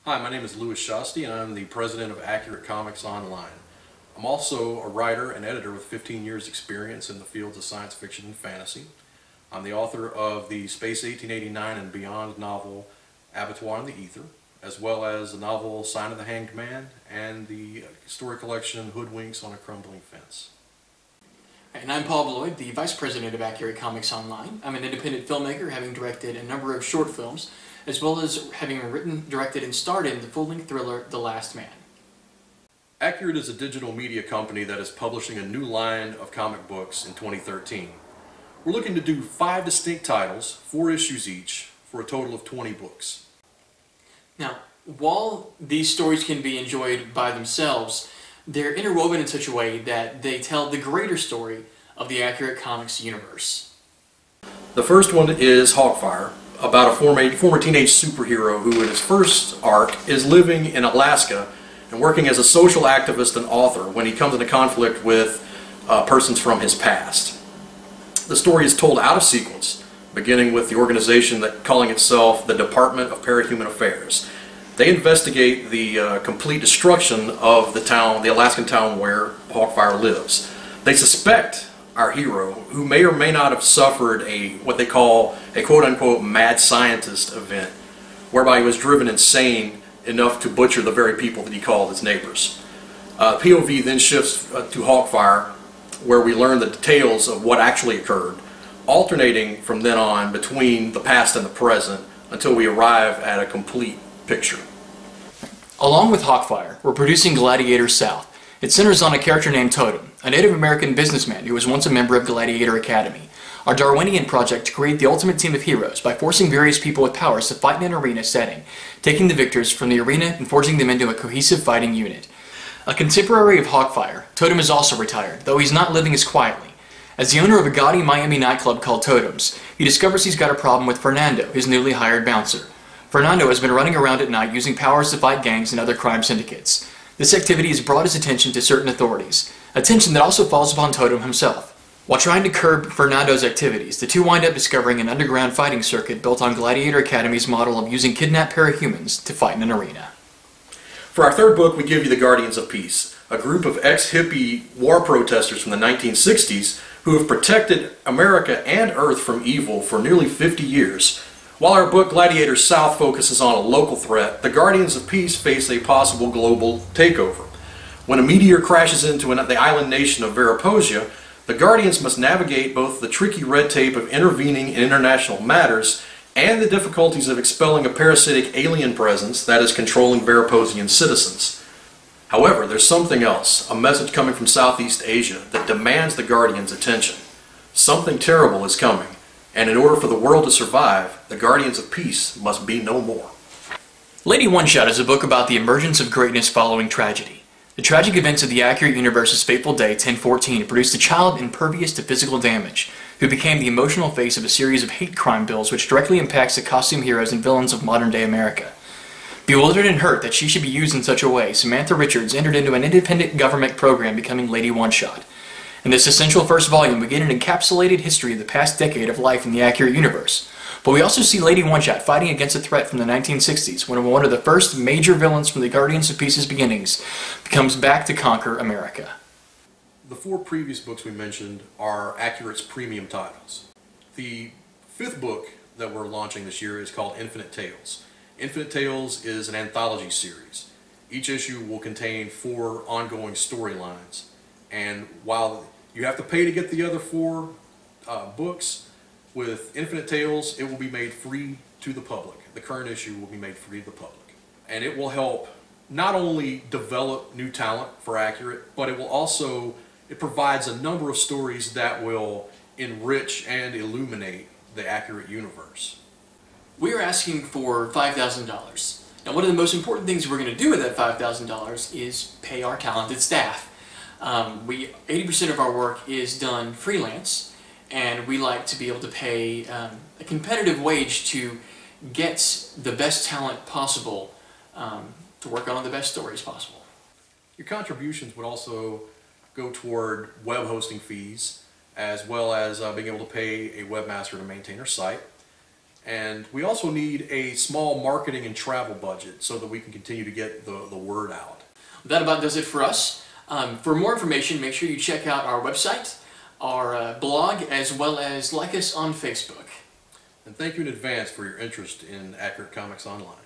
Hi, my name is Louis Shosty and I'm the president of Accurate Comics Online. I'm also a writer and editor with 15 years experience in the fields of science fiction and fantasy. I'm the author of the Space 1889 and Beyond novel Abattoir in the Ether, as well as the novel Sign of the Hanged Man and the story collection Hoodwinks on a Crumbling Fence. And I'm Paul Bloyd, the Vice President of Accurate Comics Online. I'm an independent filmmaker, having directed a number of short films, as well as having written, directed, and starred in the full-length thriller The Last Man. Accurate is a digital media company that is publishing a new line of comic books in 2013. We're looking to do 5 distinct titles, 4 issues each, for a total of 20 books. Now, while these stories can be enjoyed by themselves, they're interwoven in such a way that they tell the greater story of the Accurate Comics universe. The first one is Hawkfire, about a former teenage superhero who in his first arc is living in Alaska and working as a social activist and author when he comes into conflict with persons from his past. The story is told out of sequence, beginning with the organization that calling itself the Department of Parahuman Affairs. They investigate the complete destruction of the Alaskan town where Hawkfire lives. They suspect our hero, who may or may not have suffered what they call a quote-unquote mad scientist event, whereby he was driven insane enough to butcher the very people that he called his neighbors. POV then shifts to Hawkfire, where we learn the details of what actually occurred, alternating from then on between the past and the present until we arrive at a complete picture. Along with Hawkfire, we're producing Gladiator South. It centers on a character named Totem, a Native American businessman who was once a member of Gladiator Academy, our Darwinian project to create the ultimate team of heroes by forcing various people with powers to fight in an arena setting, taking the victors from the arena and forging them into a cohesive fighting unit. A contemporary of Hawkfire, Totem is also retired, though he's not living as quietly. As the owner of a gaudy Miami nightclub called Totems, he discovers he's got a problem with Fernando, his newly hired bouncer. Fernando has been running around at night using powers to fight gangs and other crime syndicates. This activity has brought his attention to certain authorities, attention that also falls upon Totem himself. While trying to curb Fernando's activities, the two wind up discovering an underground fighting circuit built on Gladiator Academy's model of using kidnapped parahumans to fight in an arena. For our third book, we give you the Guardians of Peace, a group of ex-hippie war protesters from the 1960s who have protected America and Earth from evil for nearly 50 years. While our book Gladiator South focuses on a local threat, the Guardians of Peace face a possible global takeover. When a meteor crashes into the island nation of Veriposia, the Guardians must navigate both the tricky red tape of intervening in international matters and the difficulties of expelling a parasitic alien presence that is controlling Veriposian citizens. However, there's something else, a message coming from Southeast Asia that demands the Guardians' attention. Something terrible is coming, and in order for the world to survive, the Guardians of Peace must be no more. Lady One Shot is a book about the emergence of greatness following tragedy. The tragic events of the Accurate Universe's fateful day 1014 produced a child impervious to physical damage, who became the emotional face of a series of hate crime bills which directly impacts the costume heroes and villains of modern-day America. Bewildered and hurt that she should be used in such a way, Samantha Richards entered into an independent government program becoming Lady One Shot. In this essential first volume, we get an encapsulated history of the past decade of life in the Accurate Universe. But we also see Lady One Shot fighting against a threat from the 1960s, when one of the first major villains from the Guardians of Peace's beginnings comes back to conquer America. The 4 previous books we mentioned are Accurate's premium titles. The 5th book that we're launching this year is called Infinite Tales. Infinite Tales is an anthology series. Each issue will contain 4 ongoing storylines, and while you have to pay to get the other 4 books, with Infinite Tales, it will be made free to the public. The current issue will be made free to the public. And it will help not only develop new talent for Accurate, but it provides a number of stories that will enrich and illuminate the Accurate universe. We are asking for $5,000. Now, one of the most important things we're going to do with that $5,000 is pay our talented staff. 80% of our work is done freelance, and we like to be able to pay a competitive wage to get the best talent possible to work on the best stories possible. Your contributions would also go toward web hosting fees, as well as being able to pay a webmaster to maintain our site. And we also need a small marketing and travel budget so that we can continue to get the word out. That about does it for us. For more information, make sure you check out our website, our blog, as well as like us on Facebook. And thank you in advance for your interest in Accurate Comics Online.